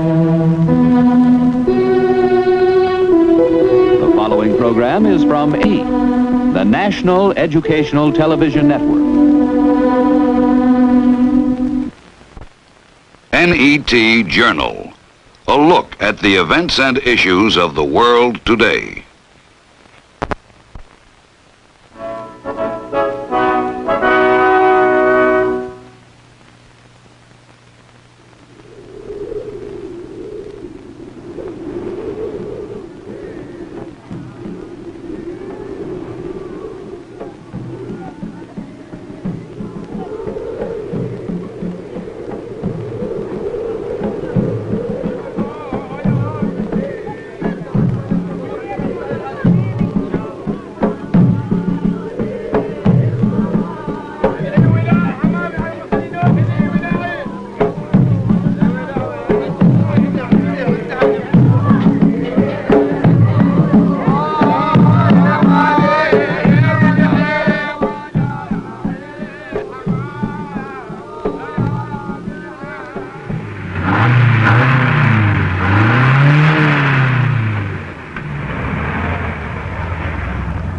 The following program is from E, the National Educational Television Network. NET Journal, a look at the events and issues of the world today.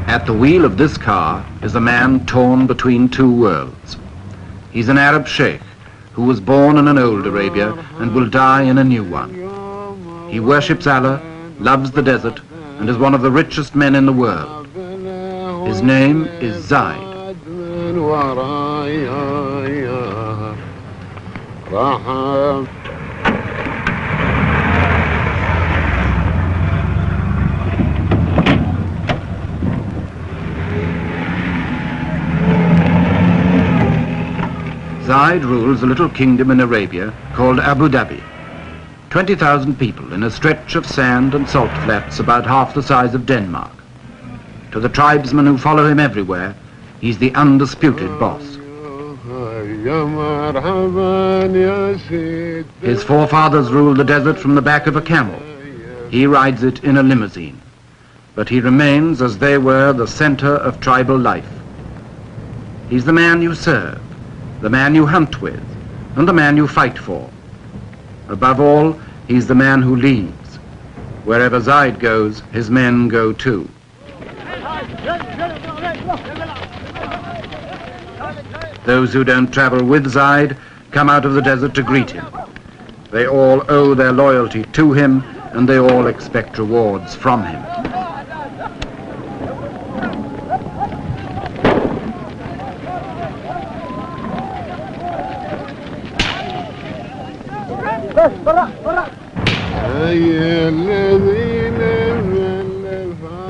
At the wheel of this car is a man torn between two worlds. He's an Arab sheikh who was born in an old Arabia and will die in a new one. He worships Allah, loves the desert, and is one of the richest men in the world. His name is Zid. Zid rules a little kingdom in Arabia called Abu Dhabi. 20,000 people in a stretch of sand and salt flats about half the size of Denmark. To the tribesmen who follow him everywhere, he's the undisputed boss. His forefathers ruled the desert from the back of a camel. He rides it in a limousine. But he remains, as they were, the center of tribal life. He's the man you serve, the man you hunt with, and the man you fight for. Above all, he's the man who leads. Wherever Zid goes, his men go too. Those who don't travel with Zid come out of the desert to greet him. They all owe their loyalty to him, and they all expect rewards from him.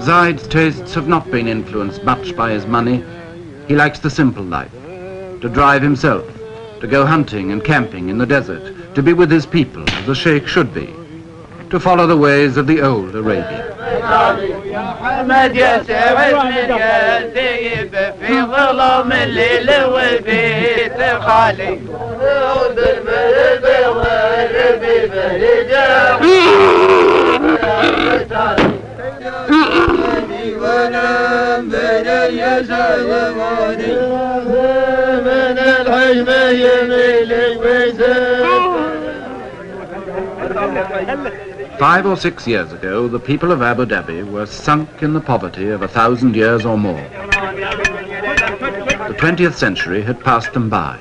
Zid's tastes have not been influenced much by his money. He likes the simple life, to drive himself, to go hunting and camping in the desert, to be with his people as a sheikh should be, to follow the ways of the old Arabia. Five or 6 years ago, the people of Abu Dhabi were sunk in the poverty of 1,000 years or more. The 20th century had passed them by.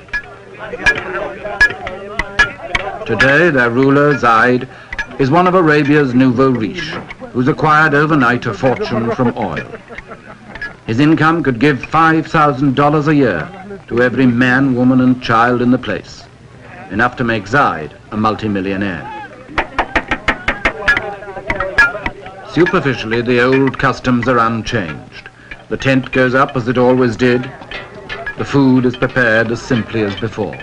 Today, their ruler, Zid, is one of Arabia's nouveau riche, who's acquired overnight a fortune from oil. His income could give $5,000 a year to every man, woman, and child in the place, enough to make Zid a multimillionaire. Superficially, the old customs are unchanged. The tent goes up as it always did. The food is prepared as simply as before.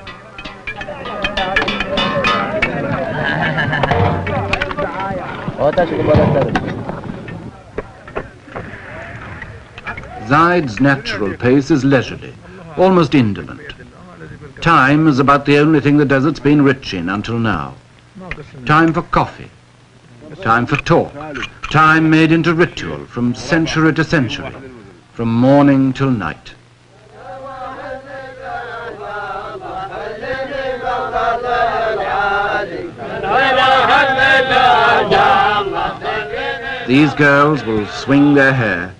Zid's natural pace is leisurely, almost indolent. Time is about the only thing the desert's been rich in until now. Time for coffee, time for talk, time made into ritual from century to century, from morning till night. These girls will swing their hair,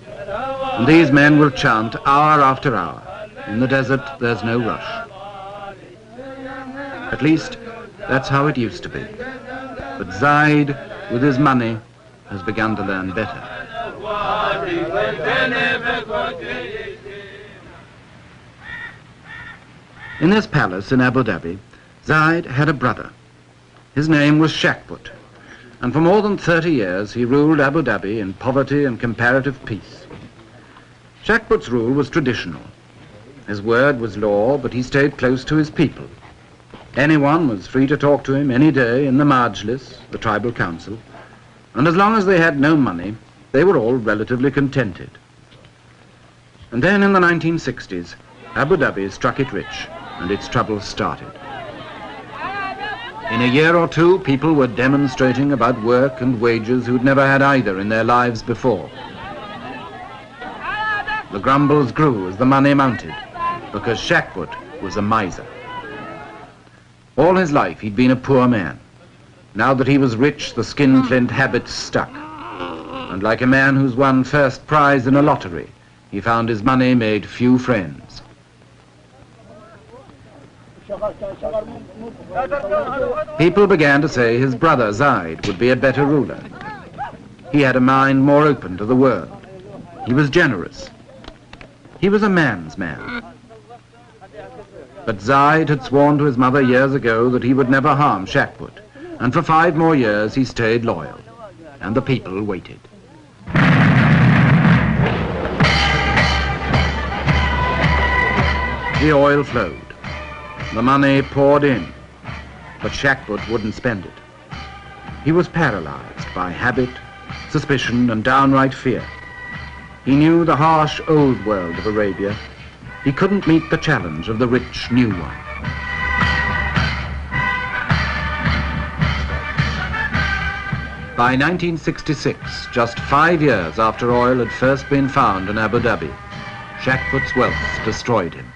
and these men will chant hour after hour. In the desert, there's no rush. At least, that's how it used to be. But Zid, with his money, has begun to learn better. In this palace in Abu Dhabi, Zid had a brother. His name was Sheikh, and for more than 30 years he ruled Abu Dhabi in poverty and comparative peace. Sheikh's rule was traditional. His word was law, but he stayed close to his people. Anyone was free to talk to him any day in the Majlis, the tribal council, and as long as they had no money, they were all relatively contented. And then in the 1960s, Abu Dhabi struck it rich, and its troubles started. In a year or two, people were demonstrating about work and wages who'd never had either in their lives before. The grumbles grew as the money mounted, because Sheikh was a miser. All his life he'd been a poor man. Now that he was rich, the skin-flint habits stuck. And like a man who's won first prize in a lottery, he found his money made few friends. People began to say his brother Zid would be a better ruler. He had a mind more open to the world. He was generous. He was a man's man. But Zid had sworn to his mother years ago that he would never harm Sheikh, and for 5 more years he stayed loyal, and the people waited. The oil flowed. The money poured in, but Sheikh wouldn't spend it. He was paralyzed by habit, suspicion, and downright fear. He knew the harsh old world of Arabia. He couldn't meet the challenge of the rich new one. By 1966, just 5 years after oil had first been found in Abu Dhabi, Sheikh's wealth destroyed him.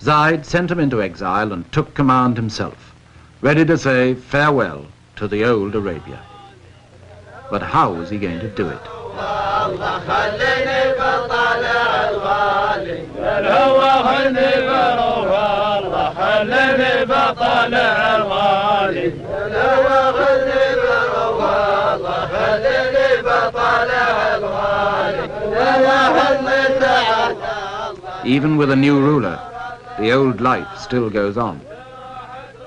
Zid sent him into exile and took command himself, ready to say farewell to the old Arabia. But how was he going to do it? Even with a new ruler, the old life still goes on.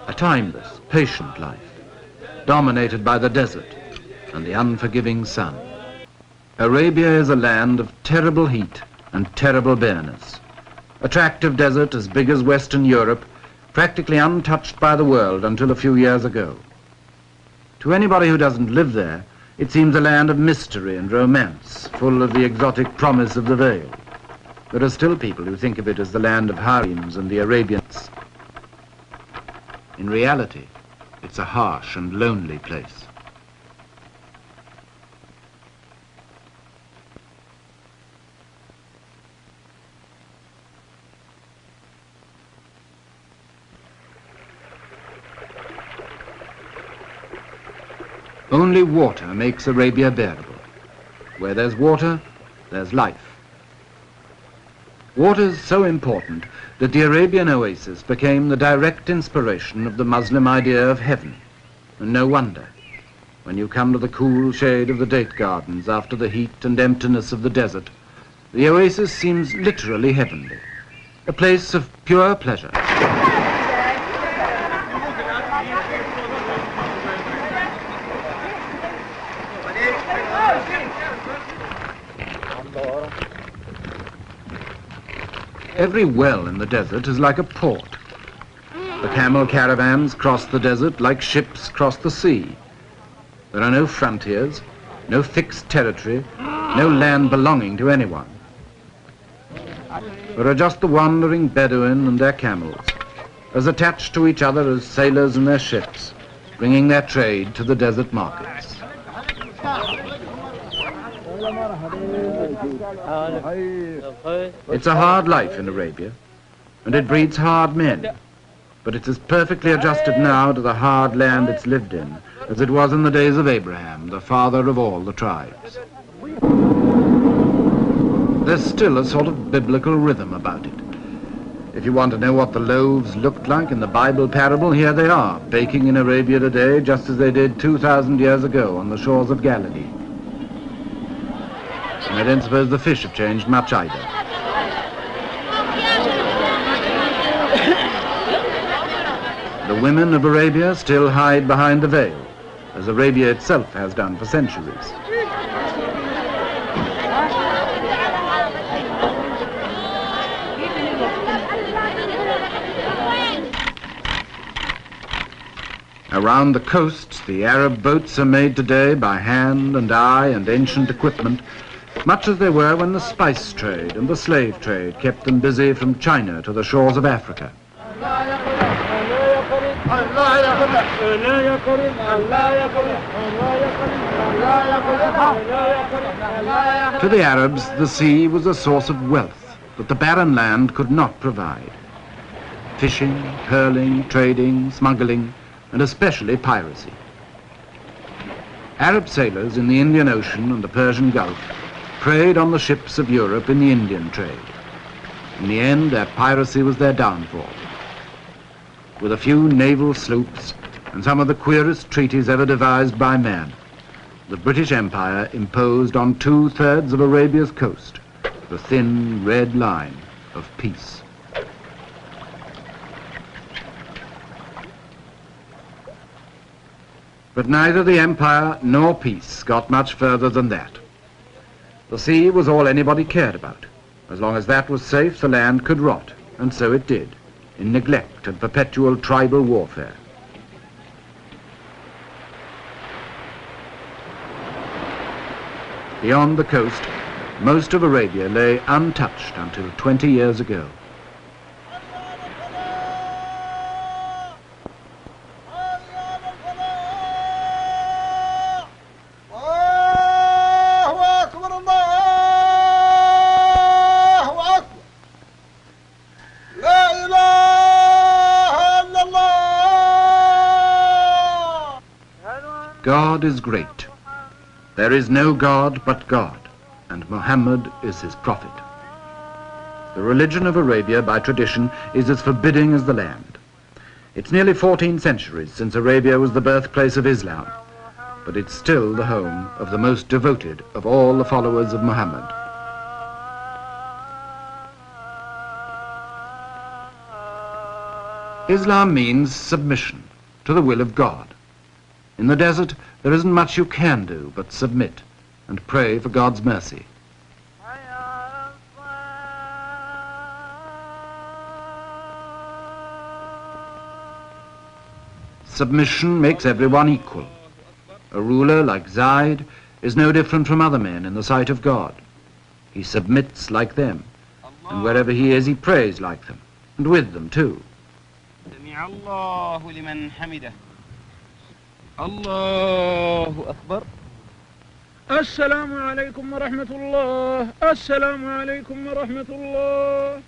A timeless, patient life, dominated by the desert and the unforgiving sun. Arabia is a land of terrible heat and terrible bareness. A tract of desert as big as Western Europe, practically untouched by the world until a few years ago. To anybody who doesn't live there, it seems a land of mystery and romance, full of the exotic promise of the veil. There are still people who think of it as the land of harems and the Arabians. In reality, it's a harsh and lonely place. Only water makes Arabia bearable. Where there's water, there's life. Water is so important that the Arabian oasis became the direct inspiration of the Muslim idea of heaven. And no wonder, when you come to the cool shade of the date gardens after the heat and emptiness of the desert, the oasis seems literally heavenly, a place of pure pleasure. Every well in the desert is like a port. The camel caravans cross the desert like ships cross the sea. There are no frontiers, no fixed territory, no land belonging to anyone. There are just the wandering Bedouin and their camels, as attached to each other as sailors and their ships, bringing their trade to the desert markets. It's a hard life in Arabia, and it breeds hard men, but it's as perfectly adjusted now to the hard land it's lived in as it was in the days of Abraham, the father of all the tribes. There's still a sort of biblical rhythm about it. If you want to know what the loaves looked like in the Bible parable, here they are, baking in Arabia today just as they did 2,000 years ago on the shores of Galilee. And I don't suppose the fish have changed much either. The women of Arabia still hide behind the veil, as Arabia itself has done for centuries. Around the coasts, the Arab boats are made today by hand and eye and ancient equipment, much as they were when the spice trade and the slave trade kept them busy from China to the shores of Africa. To the Arabs, the sea was a source of wealth that the barren land could not provide. Fishing, hurling, trading, smuggling, and especially piracy. Arab sailors in the Indian Ocean and the Persian Gulf preyed on the ships of Europe in the Indian trade. In the end, their piracy was their downfall. With a few naval sloops and some of the queerest treaties ever devised by man, the British Empire imposed on 2/3 of Arabia's coast the thin red line of peace. But neither the empire nor peace got much further than that. The sea was all anybody cared about. As long as that was safe, the land could rot, and so it did, in neglect and perpetual tribal warfare. Beyond the coast, most of Arabia lay untouched until 20 years ago. God is great. There is no God but God, and Muhammad is his prophet. The religion of Arabia, by tradition, is as forbidding as the land. It's nearly 14 centuries since Arabia was the birthplace of Islam, but it's still the home of the most devoted of all the followers of Muhammad. Islam means submission to the will of God. In the desert, there isn't much you can do but submit and pray for God's mercy. Submission makes everyone equal. A ruler like Zid is no different from other men in the sight of God. He submits like them, and wherever he is, he prays like them, and with them too. Allahu Akbar. Assalamu alaikum wa rahmatullah. Assalamu alaikum wa rahmatullah.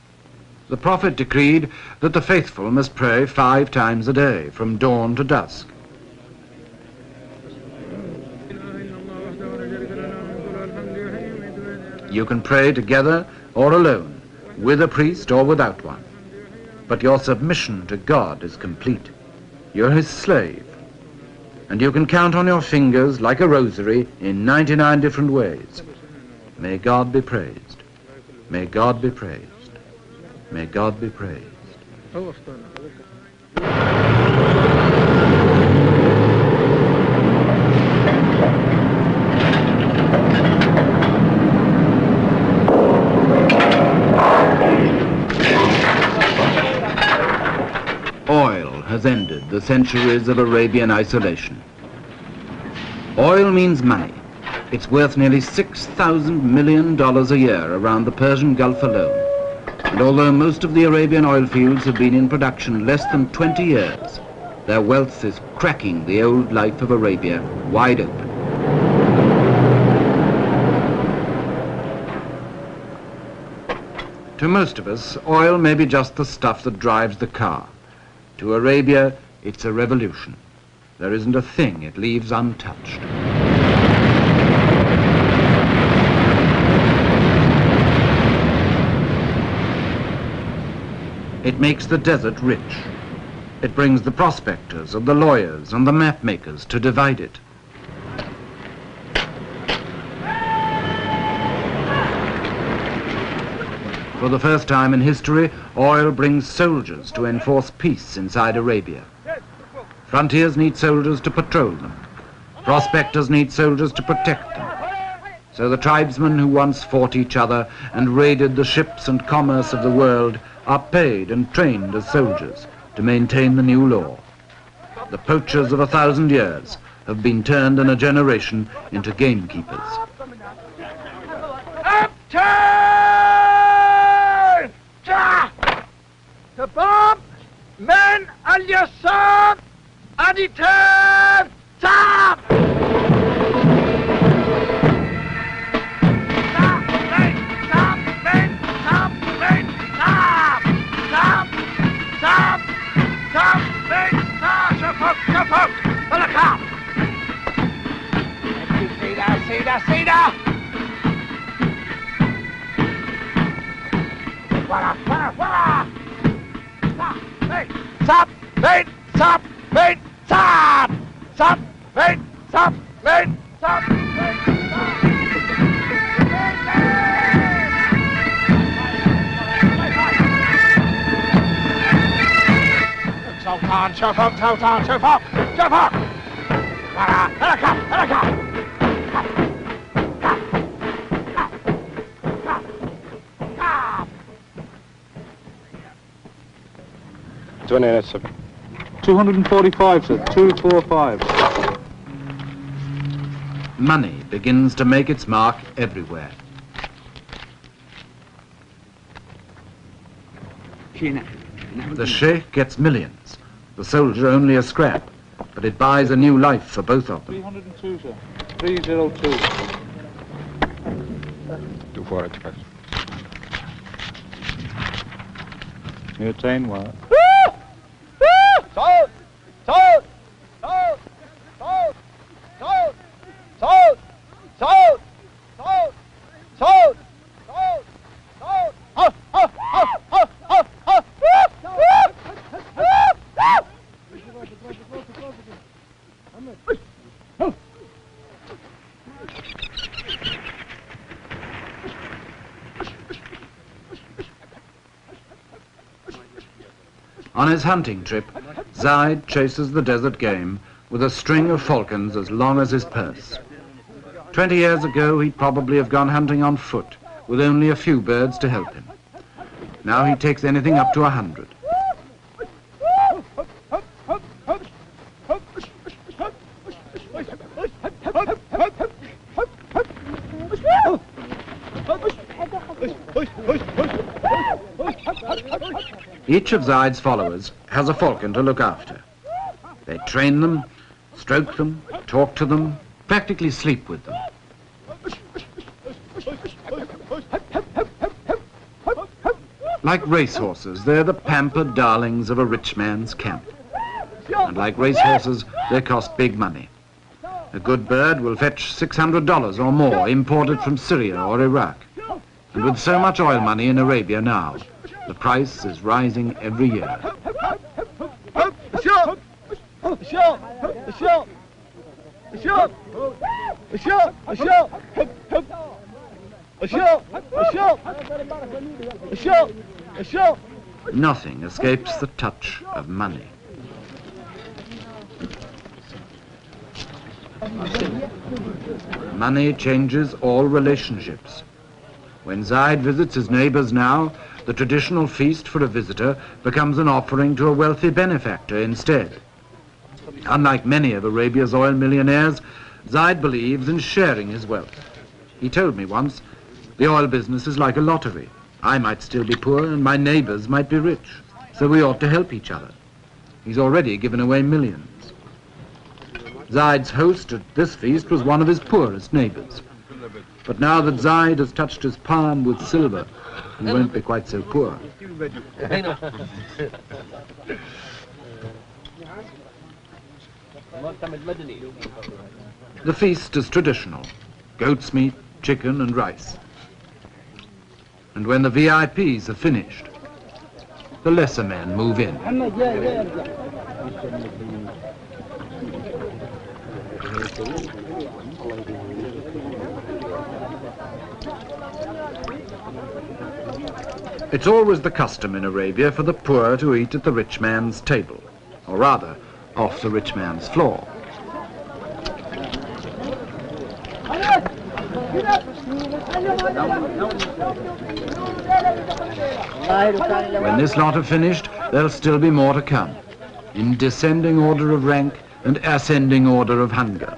The Prophet decreed that the faithful must pray 5 times a day, from dawn to dusk. You can pray together or alone, with a priest or without one. But your submission to God is complete. You're his slave. And you can count on your fingers like a rosary in 99 different ways. May God be praised. May God be praised. May God be praised. Oil has ended the centuries of Arabian isolation. Oil means money. It's worth nearly $6,000 million a year around the Persian Gulf alone. And although most of the Arabian oil fields have been in production less than 20 years, their wealth is cracking the old life of Arabia wide open. To most of us, oil may be just the stuff that drives the car. To Arabia, it's a revolution. there isn't a thing it leaves untouched. It makes the desert rich. It brings the prospectors and the lawyers and the map makers to divide it. For the first time in history, oil brings soldiers to enforce peace inside Arabia. Frontiers need soldiers to patrol them. Prospectors need soldiers to protect them. So the tribesmen who once fought each other and raided the ships and commerce of the world are paid and trained as soldiers to maintain the new law. The poachers of 1,000 years have been turned in a generation into gamekeepers. Upturn! Tabab! Men al-Yassar! Aditab! Tab! Sida! Wara! Stop! Wait! Stop! Wait! Stop! Stop! Wait! Stop! Wait! Stop! Sultan, chop up! Wara! Helaka! 245, sir. 245. Money begins to make its mark everywhere. The sheikh gets millions, the soldier only a scrap, but it buys a new life for both of them. 302, sir. 302. 245. New train work. On his hunting trip, Zid chases the desert game with a string of falcons as long as his purse. 20 years ago, he'd probably have gone hunting on foot, with only a few birds to help him. Now he takes anything up to 100. Each of Zid's followers has a falcon to look after. They train them, stroke them, talk to them, practically sleep with them. Like racehorses, they're the pampered darlings of a rich man's camp. And like racehorses, they cost big money. A good bird will fetch $600 or more, imported from Syria or Iraq. And with so much oil money in Arabia now, the price is rising every year. Nothing escapes the touch of money. Money changes all relationships. When Zid visits his neighbors now, the traditional feast for a visitor becomes an offering to a wealthy benefactor instead. Unlike many of Arabia's oil millionaires, Zid believes in sharing his wealth. He told me once, the oil business is like a lottery. I might still be poor and my neighbors might be rich, so we ought to help each other. He's already given away millions. Zid's host at this feast was one of his poorest neighbors. But now that Zid has touched his palm with silver, he won't be quite so poor. The feast is traditional: goat's meat, chicken and rice. And when the VIPs are finished, the lesser men move in. It's always the custom in Arabia for the poor to eat at the rich man's table, or rather, off the rich man's floor. When this lot are finished, there'll still be more to come, in descending order of rank and ascending order of hunger.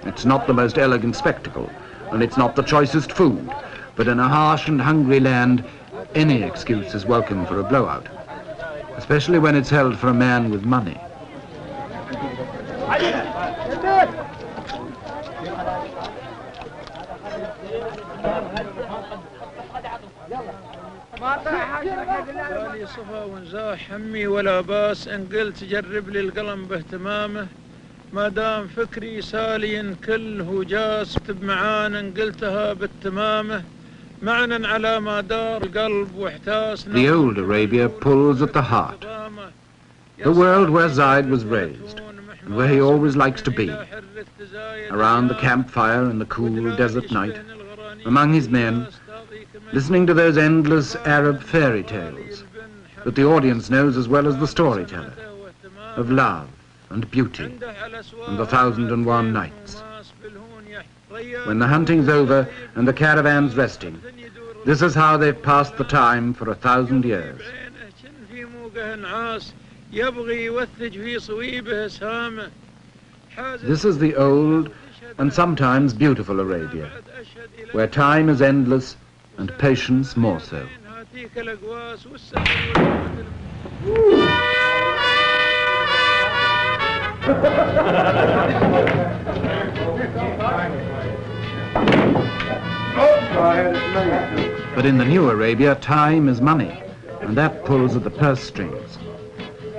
It's not the most elegant spectacle, and it's not the choicest food, but in a harsh and hungry land, any excuse is welcome for a blowout, especially when it's held for a man with money. لي صفا ونزاح همي ولا باس ان قلت جرب لي القلم باهتمامه ما دام فكري سالي كل هو جاس بمعانا قلتها بالتمامه معنا على ما دار القلب واحتاس. The old Arabia pulls at the heart, the world where Zid was raised and where he always likes to be, around the campfire in the cool desert night, among his men, listening to those endless Arab fairy tales that the audience knows as well as the storyteller, of love and beauty and the 1001 nights. When the hunting's over and the caravan's resting, this is how they've passed the time for 1,000 years. This is the old and sometimes beautiful Arabia, where time is endless and patience more so. But in the new Arabia, time is money, and that pulls at the purse strings.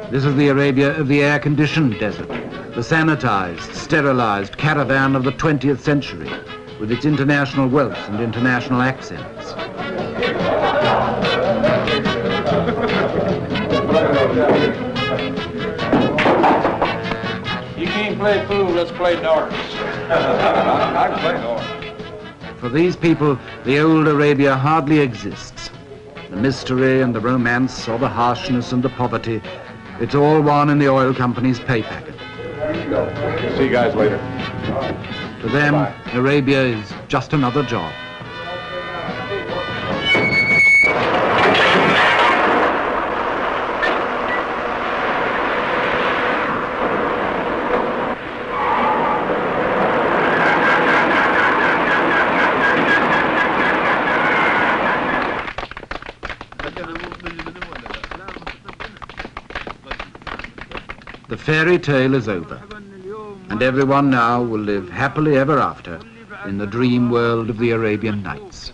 This is the Arabia of the air-conditioned desert, the sanitized, sterilized caravan of the 20th century, with its international wealth and international accents. You can't play pool, let's play darts. I can play darts. For these people, the old Arabia hardly exists. The mystery and the romance, or the harshness and the poverty, it's all one in the oil company's pay packet. See you guys later. To them, Arabia is just another job. The fairy tale is over, and everyone now will live happily ever after in the dream world of the Arabian Nights.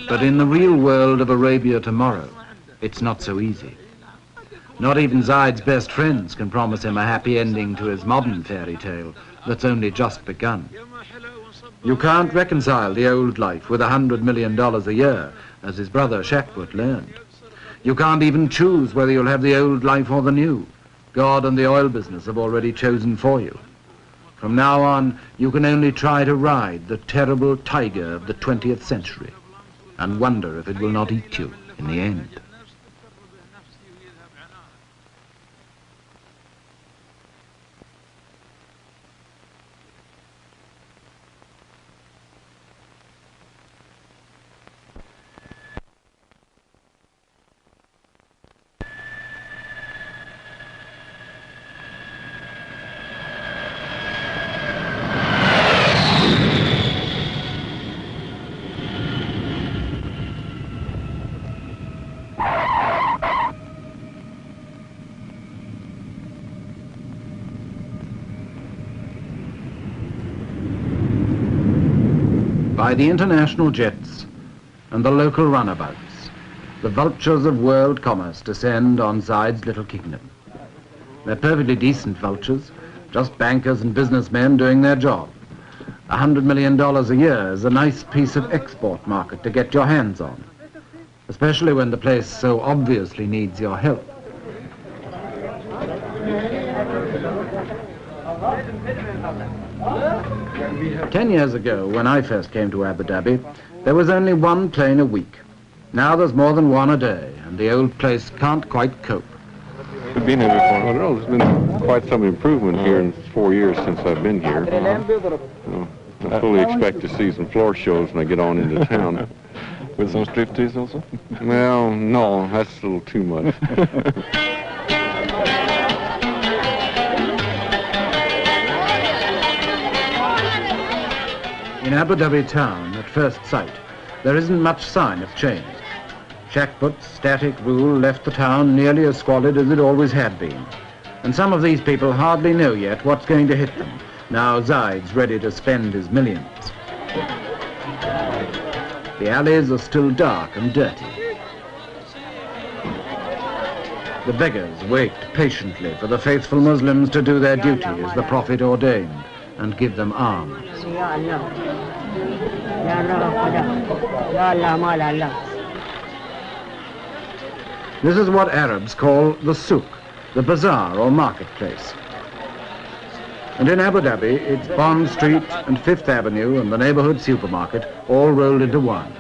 But in the real world of Arabia tomorrow, it's not so easy. Not even Zid's best friends can promise him a happy ending to his modern fairy tale that's only just begun. You can't reconcile the old life with $100 million a year, as his brother Sheikh learned. You can't even choose whether you'll have the old life or the new. God and the oil business have already chosen for you. From now on, you can only try to ride the terrible tiger of the 20th century and wonder if it will not eat you in the end. By the international jets and the local runabouts, the vultures of world commerce descend on Zid's little kingdom. They're perfectly decent vultures, just bankers and businessmen doing their job. $100 million a year is a nice piece of export market to get your hands on, especially when the place so obviously needs your help. Ten years ago, when I first came to Abu Dhabi, there was only one plane a week. Now there's more than one a day, and the old place can't quite cope. We've been here before. I don't know, there's been quite some improvement here in 4 years since I've been here. I fully expect to see some floor shows when I get on into town. With some striptease also? Well, no, that's a little too much. In Abu Dhabi town, at first sight, there isn't much sign of change. Shakput's static rule left the town nearly as squalid as it always had been. And some of these people hardly know yet what's going to hit them. Now Zid's ready to spend his millions. The alleys are still dark and dirty. The beggars wait patiently for the faithful Muslims to do their duty as the Prophet ordained and give them alms. This is what Arabs call the souk, the bazaar or marketplace. And in Abu Dhabi, it's Bond Street and Fifth Avenue and the neighborhood supermarket all rolled into one.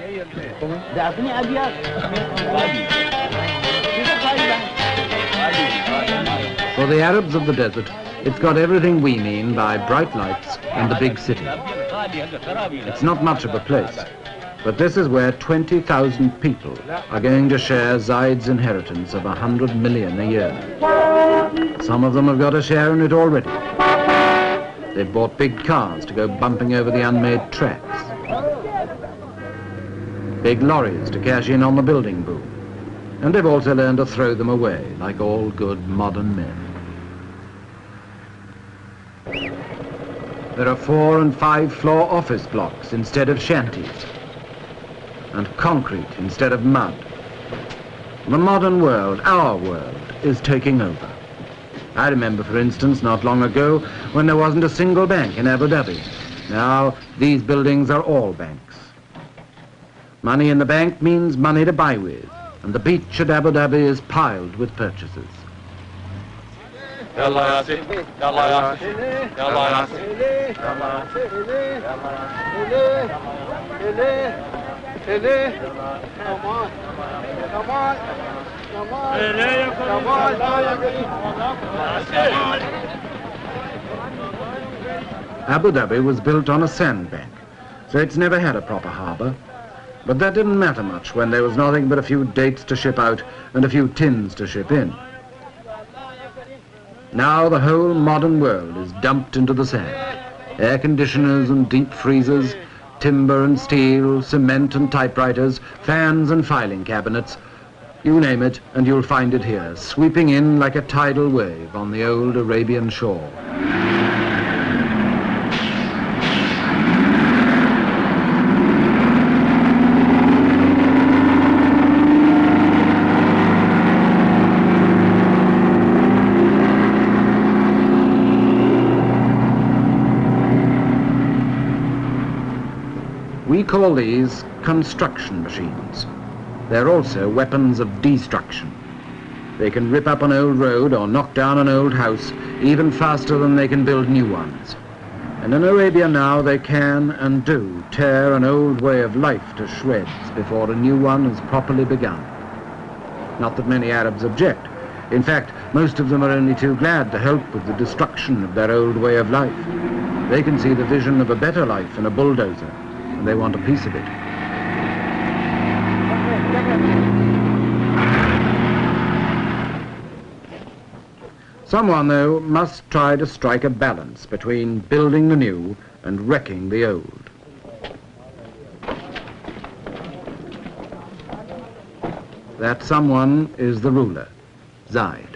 For the Arabs of the desert, it's got everything we mean by bright lights and the big city. It's not much of a place, but this is where 20,000 people are going to share Zid's inheritance of 100 million a year. Some of them have got a share in it already. They've bought big cars to go bumping over the unmade tracks. Big lorries to cash in on the building boom. And they've also learned to throw them away, like all good modern men. There are 4- and 5-floor office blocks instead of shanties, and concrete instead of mud. The modern world, our world, is taking over. I remember, for instance, not long ago, when there wasn't a single bank in Abu Dhabi. Now, these buildings are all banks. Money in the bank means money to buy with, and the beach at Abu Dhabi is piled with purchases. Abu Dhabi was built on a sandbank, so it's never had a proper harbour. But that didn't matter much when there was nothing but a few dates to ship out and a few tins to ship in. Now the whole modern world is dumped into the sand. Air conditioners and deep freezers, timber and steel, cement and typewriters, fans and filing cabinets. You name it and you'll find it here, sweeping in like a tidal wave on the old Arabian shore. We call these construction machines. They're also weapons of destruction. They can rip up an old road or knock down an old house even faster than they can build new ones. And in Arabia now they can and do tear an old way of life to shreds before a new one is properly begun. Not that many Arabs object. In fact, most of them are only too glad to help with the destruction of their old way of life. They can see the vision of a better life in a bulldozer, and they want a piece of it. Someone, though, must try to strike a balance between building the new and wrecking the old. That someone is the ruler, Zid.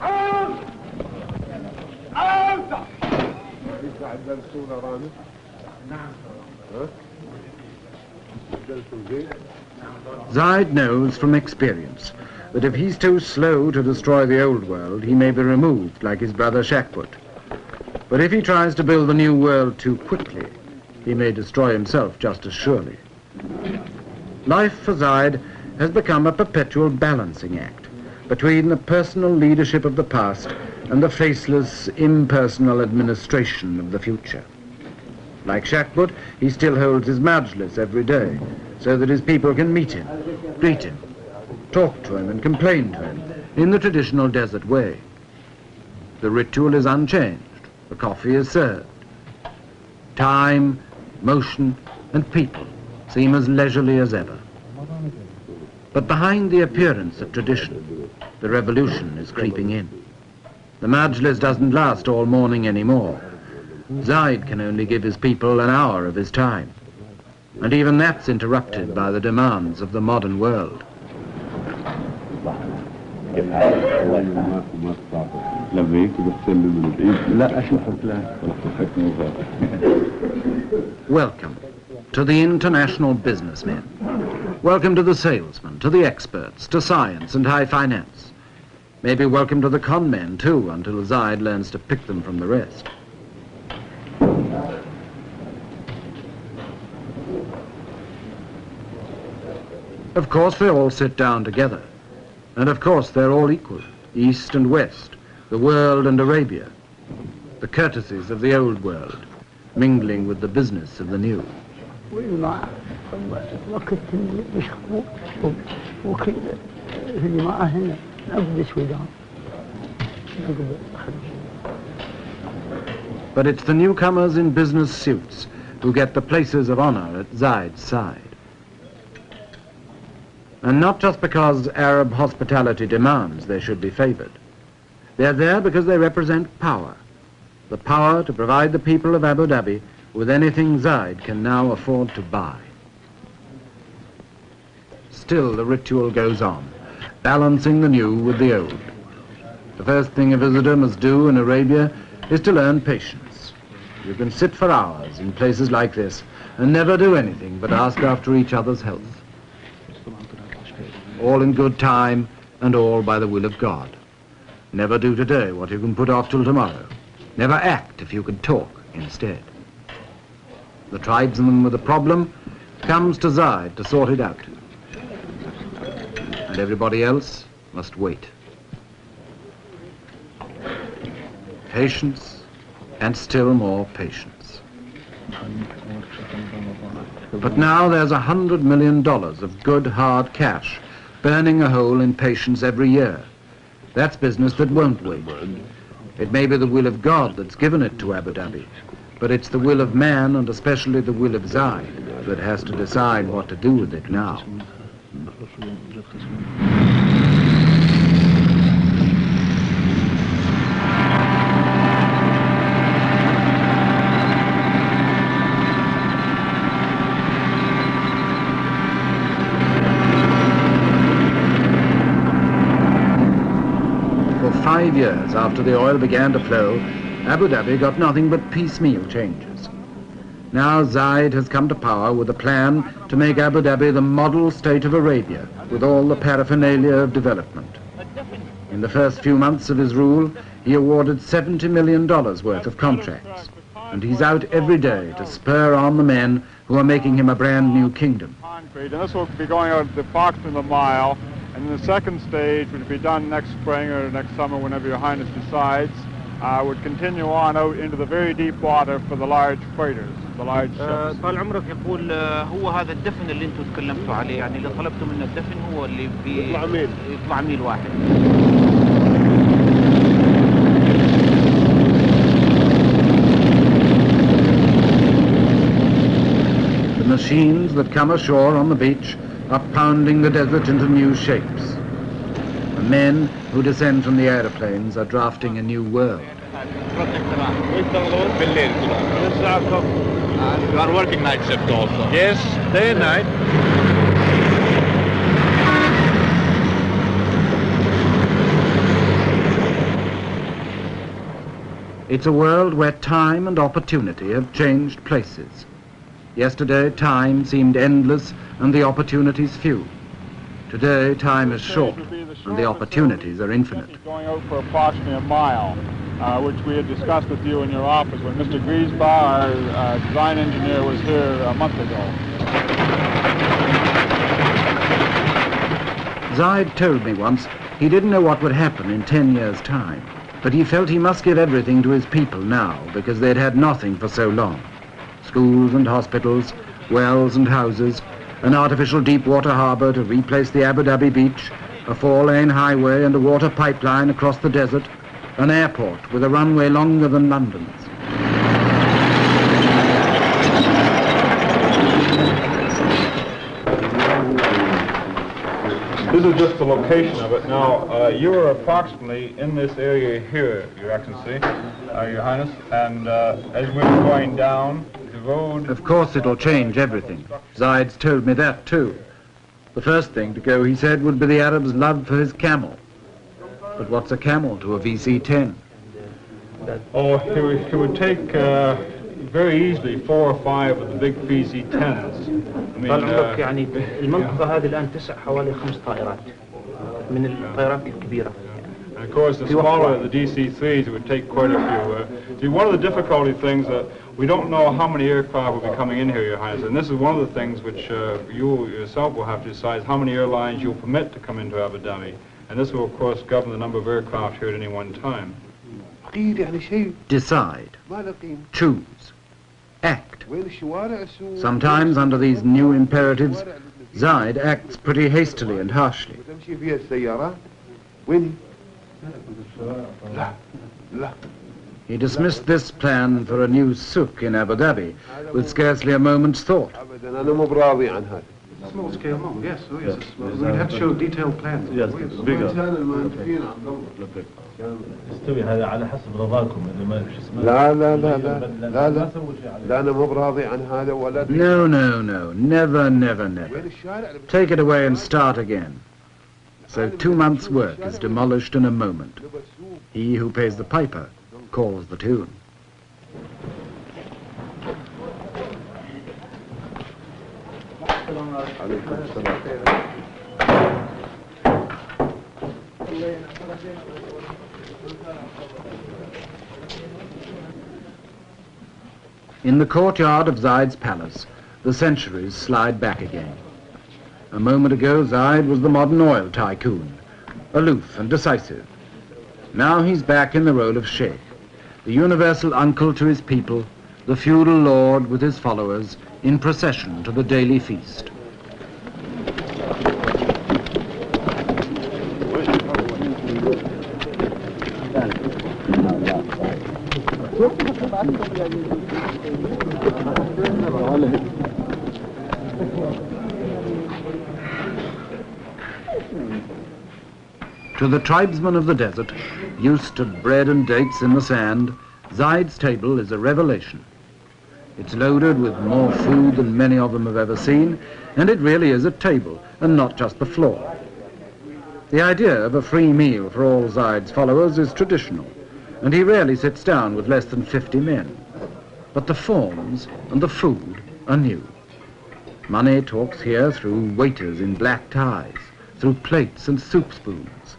Zid knows from experience that if he's too slow to destroy the old world, he may be removed like his brother Sheikh. But if he tries to build the new world too quickly, he may destroy himself just as surely. Life for Zid has become a perpetual balancing act between the personal leadership of the past and the faceless, impersonal administration of the future. Like Sheikh, he still holds his majlis every day, so that his people can meet him, greet him, talk to him and complain to him in the traditional desert way. The ritual is unchanged. The coffee is served. Time, motion and people seem as leisurely as ever. But behind the appearance of tradition, the revolution is creeping in. The majlis doesn't last all morning anymore. Zid can only give his people an hour of his time. And even that's interrupted by the demands of the modern world. Welcome to the international businessmen. Welcome to the salesmen, to the experts, to science and high finance. Maybe welcome to the con men too, until Zid learns to pick them from the rest. Of course they all sit down together. And of course they're all equal, East and West, the world and Arabia. The courtesies of the old world, mingling with the business of the new. But it's the newcomers in business suits who get the places of honor at Zid's side. And not just because Arab hospitality demands they should be favored. They're there because they represent power. The power to provide the people of Abu Dhabi with anything Zid can now afford to buy. Still the ritual goes on, balancing the new with the old. The first thing a visitor must do in Arabia is to learn patience. You can sit for hours in places like this and never do anything but ask after each other's health. All in good time and all by the will of God. Never do today what you can put off till tomorrow. Never act if you can talk instead. The tribesman with a problem comes to Zid to sort it out. And everybody else must wait. Patience and still more patience. But now there's $100 million of good hard cash burning a hole in patience every year. That's business that won't wait. It may be the will of God that's given it to Abu Dhabi, but it's the will of man, and especially the will of Zid, that has to decide what to do with it now. For 5 years after the oil began to flow, Abu Dhabi got nothing but piecemeal changes. Now Zid has come to power with a plan to make Abu Dhabi the model state of Arabia, with all the paraphernalia of development. In the first few months of his rule, he awarded $70 million worth of contracts, and he's out every day to spur on the men who are making him a brand new kingdom. And this will be going out approximately a mile, and the second stage, which will be done next spring or next summer, whenever Your Highness decides, would continue on out into the very deep water for the large freighters, the large ships. طال عمرك يقول هو هذا الدفن اللي انتم تكلمتوا عليه، يعني اللي طلبتوا منه الدفن هو اللي يطلع ميل واحد. The machines that come ashore on the beach are pounding the desert into new shapes. The men who descend from the aeroplanes are drafting a new world. You are working night shift also? Yes, day and night. It's a world where time and opportunity have changed places. Yesterday, time seemed endless and the opportunities few. Today, time is short, and the opportunities are infinite. Going out for approximately a mile, which we had discussed with you in your office when Mr. Griesbach, our design engineer, was here a month ago. Zid told me once he didn't know what would happen in 10 years' time, but he felt he must give everything to his people now because they'd had nothing for so long. Schools and hospitals, wells and houses, an artificial deep water harbour to replace the Abu Dhabi beach, a 4-lane highway and a water pipeline across the desert, an airport with a runway longer than London's. This is just the location of it. Now, you are approximately in this area here, Your Excellency, Your Highness, and as we're going down the road... Of course it'll change everything. Zid's told me that too. The first thing to go, he said, would be the Arab's love for his camel. But what's a camel to a VC-10? Oh, he would take very easily 4 or 5 of the big VC-10s. طال يعني المنطقة هذه الآن تسع حوالي 5 طائرات من الطائرات الكبيرة. And of course, the smaller the DC-3s, it would take quite a few. See, one of the difficulty things that we don't know how many aircraft will be coming in here, Your Highness, and this is one of the things which you yourself will have to decide is how many airlines you'll permit to come into Abu Dhabi. And this will, of course, govern the number of aircraft here at any one time. Decide. Choose. Act. Sometimes, under these new imperatives, Zid acts pretty hastily and harshly. He dismissed this plan for a new souk in Abu Dhabi with scarcely a moment's thought. Small scale model, yes, oh yes. We'd have to show detailed plans. Yes, bigger. استوي هذا على حسب رضاكم اللي ما فيش اسمه. لا لا لا لا لا لا لا أنا مو براضي عن هذا ولا. No, no, no, never, never, never. Take it away and start again. So 2 months' work is demolished in a moment. He who pays the piper calls the tune. In the courtyard of Zid's palace, the centuries slide back again. A moment ago, Zid was the modern oil tycoon, aloof and decisive. Now he's back in the role of sheikh, the universal uncle to his people, the feudal lord with his followers, in procession to the daily feast. To the tribesmen of the desert, used to bread and dates in the sand, Zid's table is a revelation. It's loaded with more food than many of them have ever seen, and it really is a table, and not just the floor. The idea of a free meal for all Zid's followers is traditional, and he rarely sits down with less than 50 men. But the forms and the food are new. Money talks here through waiters in black ties, through plates and soup spoons,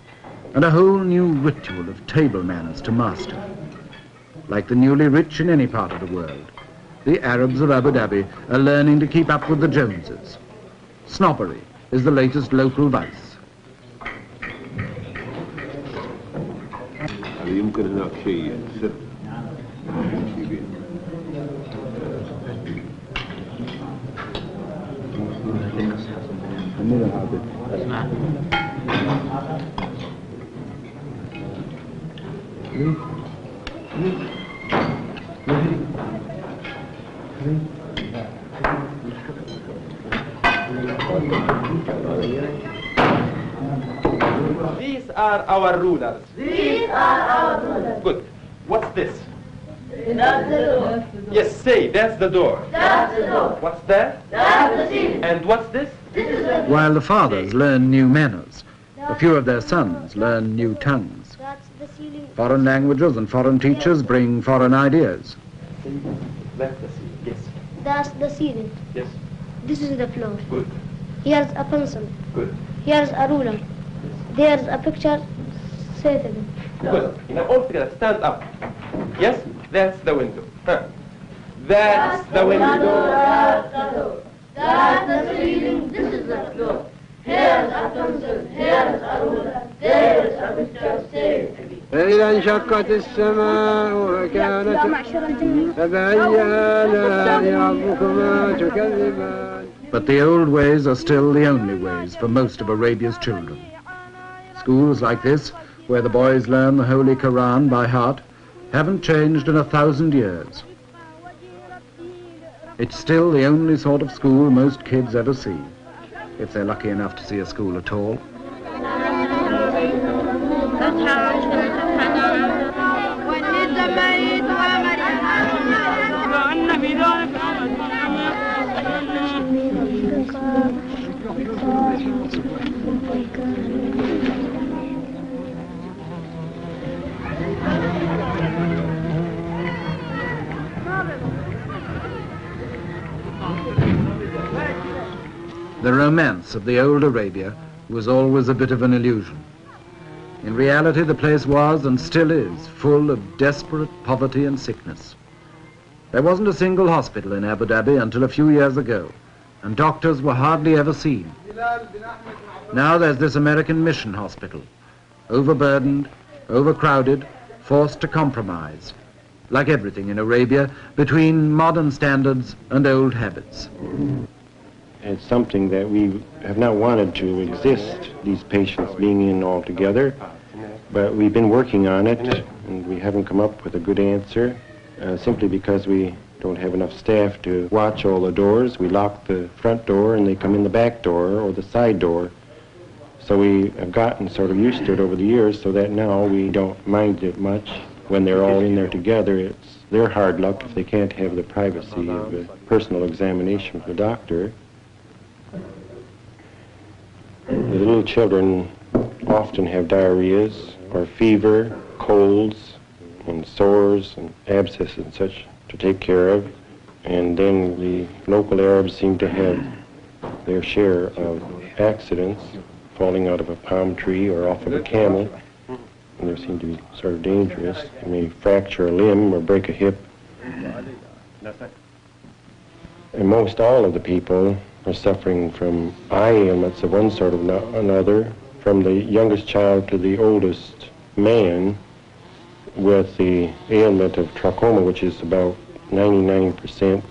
and a whole new ritual of table manners to master. Like the newly rich in any part of the world, the Arabs of Abu Dhabi are learning to keep up with the Joneses. Snobbery is the latest local vice. يمكن هناك شيء سر. These are our rulers. These are our rulers. Good. What's this? That's the door. Yes, say, that's the door. That's the door. What's that? That's the ceiling. And what's this? This is the... While the fathers learn new manners, a few of their sons learn new tongues. That's the ceiling. Foreign languages and foreign teachers bring foreign ideas. That's the ceiling. Yes. That's the ceiling. Yes. This is the floor. Good. Here's a pencil. Good. Here's a ruler. There's a picture. Say it again. Good. Now all together, stand up. Yes, that's the window. Huh. That's the window. That's the door. That's the ceiling. This is the floor. Here's a pencil. Here's a ruler. There's a picture. Say it again. فإذا انشقت السماء وكانت فبأي آلاء ربكما تكذبان. But the old ways are still the only ways for most of Arabia's children. Schools like this, where the boys learn the Holy Quran by heart, haven't changed in 1,000 years. It's still the only sort of school most kids ever see, if they're lucky enough to see a school at all. The romance of the old Arabia was always a bit of an illusion. In reality, the place was and still is full of desperate poverty and sickness. There wasn't a single hospital in Abu Dhabi until a few years ago, and doctors were hardly ever seen. Now there's this American mission hospital, overburdened, overcrowded, forced to compromise, like everything in Arabia, between modern standards and old habits. It's something that we have not wanted to exist, these patients being in all together, but we've been working on it and we haven't come up with a good answer, simply because we don't have enough staff to watch all the doors. We lock the front door and they come in the back door or the side door. So we have gotten sort of used to it over the years, so that now we don't mind it much. When they're all in there together, it's their hard luck if they can't have the privacy of a personal examination with the doctor. The little children often have diarrheas or fever, colds and sores and abscesses and such to take care of. And then the local Arabs seem to have their share of accidents, falling out of a palm tree or off of a camel. And they seem to be sort of dangerous. They may fracture a limb or break a hip. And most all of the people are suffering from eye ailments of one sort or another, from the youngest child to the oldest man, with the ailment of trachoma, which is about 99%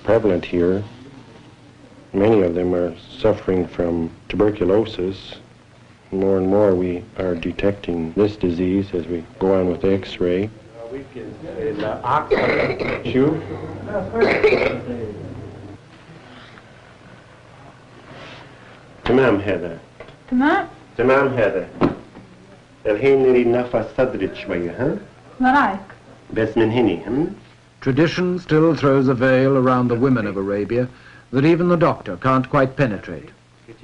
prevalent here. Many of them are suffering from tuberculosis. More and more we are detecting this disease as we go on with X-ray. تمام هذا تمام هذا الحين نريد نفس صدرك شوية ها وراك بس من هني Tradition still throws a veil around the women of Arabia that even the doctor can't quite penetrate.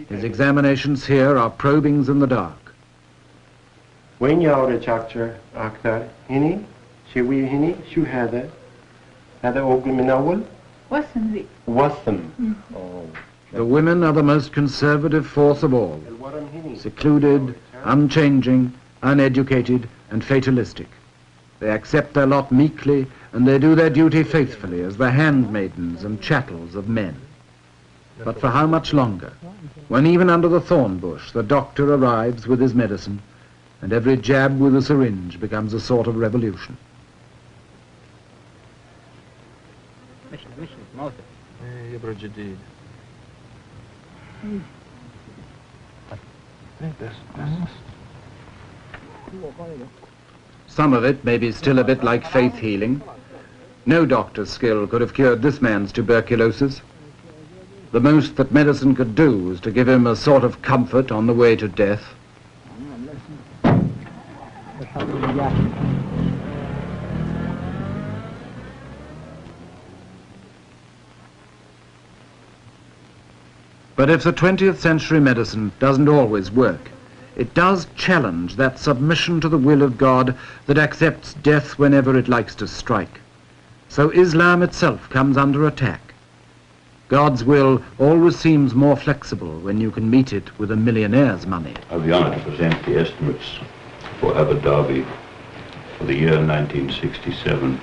His examinations here are probings in the dark. وين يعرج أكثر هني شوية هني شو هذا هذا أوقل من أول وسم ذي وسم The women are the most conservative force of all, secluded, unchanging, uneducated, and fatalistic. They accept their lot meekly, and they do their duty faithfully as the handmaidens and chattels of men. But for how much longer? When even under the thorn bush the doctor arrives with his medicine, and every jab with a syringe becomes a sort of revolution. Some of it may be still a bit like faith healing. No doctor's skill could have cured this man's tuberculosis. The most that medicine could do was to give him a sort of comfort on the way to death. But if the 20th century medicine doesn't always work, it does challenge that submission to the will of God that accepts death whenever it likes to strike. So Islam itself comes under attack. God's will always seems more flexible when you can meet it with a millionaire's money. I'll be honored to present the estimates for Abu Dhabi for the year 1967.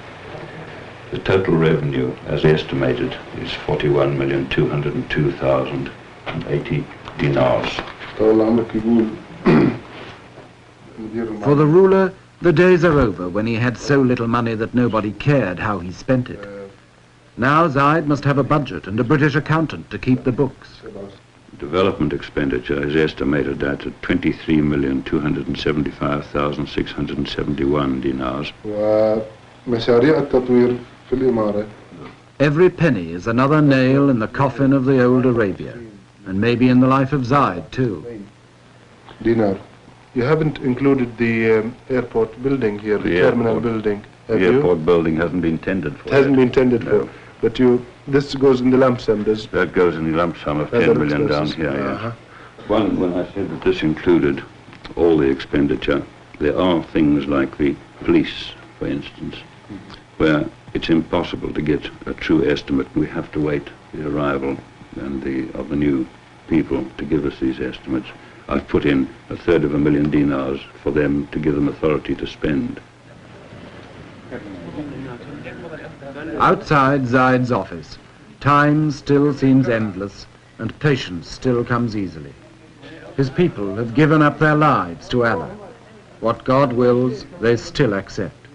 The total revenue, as estimated, is 41,202,080 dinars. For the ruler, the days are over when he had so little money that nobody cared how he spent it. Now Zid must have a budget and a British accountant to keep the books. Development expenditure is estimated at 23,275,671 dinars. Every penny is another nail in the coffin of the old Arabia, and maybe in the life of Zid too. Dinar. You haven't included the airport building here, the terminal building, have you? The airport building hasn't been tendered for. It hasn't been tendered for, but this goes in the lump sum, does? That goes in the lump sum of 10 million down here, yes. When I said that this included all the expenditure, there are things like the police, for instance, where it's impossible to get a true estimate. We have to wait the arrival of the new people to give us these estimates. I've put in 1/3 dinars for them to give them authority to spend. Outside Zid's office, time still seems endless and patience still comes easily. His people have given up their lives to Allah. What God wills, they still accept.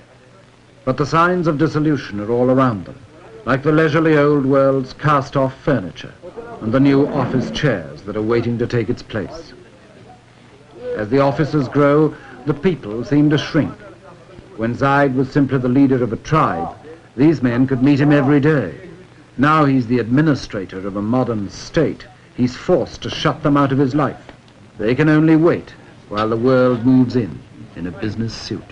But the signs of dissolution are all around them, like the leisurely old world's cast-off furniture and the new office chairs that are waiting to take its place. As the offices grow, the people seem to shrink. When Zid was simply the leader of a tribe, these men could meet him every day. Now he's the administrator of a modern state. He's forced to shut them out of his life. They can only wait while the world moves in a business suit.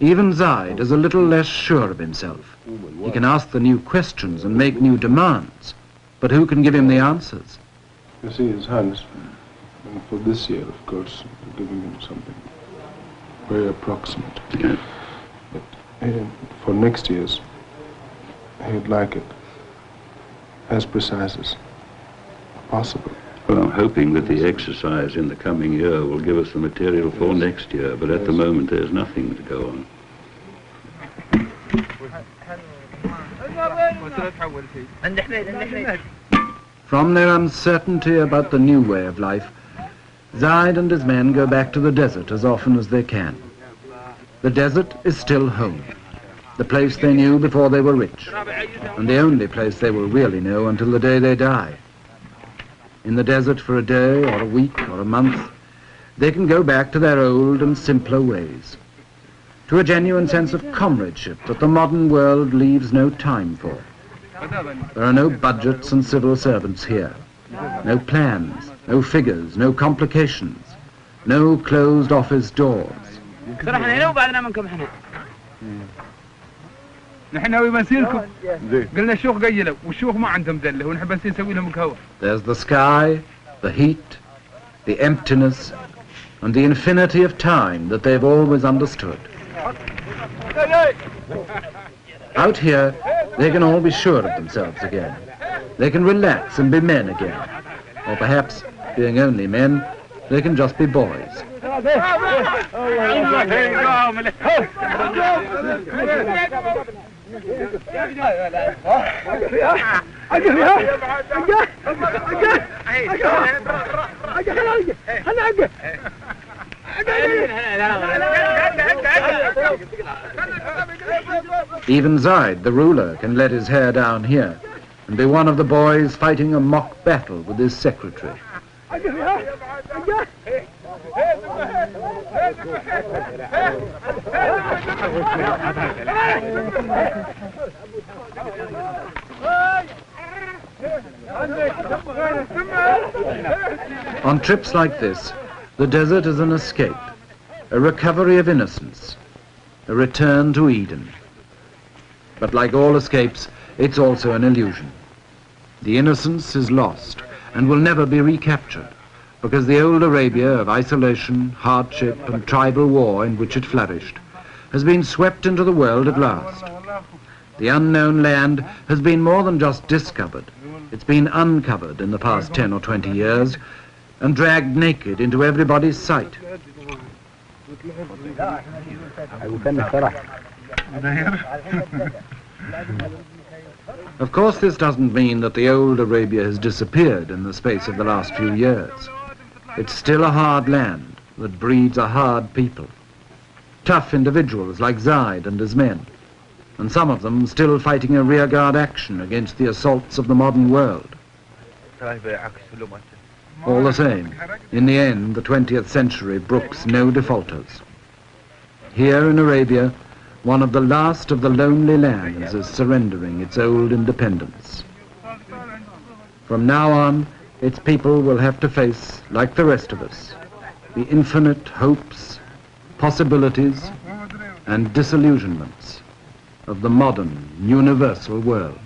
Even Zid is a little less sure of himself. He can ask the new questions and make new demands, but who can give him the answers? You see, His Highness, for this year, of course, we're giving him something very approximate. Yeah. But for next year's, he'd like it as precise as possible. Well, I'm hoping that the exercise in the coming year will give us the material for next year, but at the moment there's nothing to go on. From their uncertainty about the new way of life, Zid and his men go back to the desert as often as they can. The desert is still home, the place they knew before they were rich, and the only place they will really know until the day they die. In the desert for a day or a week or a month, they can go back to their old and simpler ways, to a genuine sense of comradeship that the modern world leaves no time for. There are no budgets and civil servants here, no plans, no figures, no complications, no closed office doors. نحن ناوي بنسيلكم قلنا الشيوخ قيلوا والشيوخ ما عندهم دله ونحب نسوي لهم الكهوة. There's the sky, the heat, the emptiness, and the infinity of time that they've always understood. Out here, they can all be sure of themselves again. They can relax and be men again. Or perhaps, being only men, they can just be boys. Even Zid, the ruler, can let his hair down here and be one of the boys fighting a mock battle with his secretary. On trips like this, the desert is an escape, a recovery of innocence, a return to Eden. But like all escapes, it's also an illusion. The innocence is lost and will never be recaptured, because the old Arabia of isolation, hardship and tribal war in which it flourished has been swept into the world at last. The unknown land has been more than just discovered. It's been uncovered in the past 10 or 20 years and dragged naked into everybody's sight. Of course, this doesn't mean that the old Arabia has disappeared in the space of the last few years. It's still a hard land that breeds a hard people. Tough individuals like Zid and his men, and some of them still fighting a rearguard action against the assaults of the modern world. All the same, in the end, the 20th century brooks no defaulters. Here in Arabia, one of the last of the lonely lands is surrendering its old independence. From now on, its people will have to face, like the rest of us, the infinite hopes, possibilities, and disillusionments of the modern, universal world.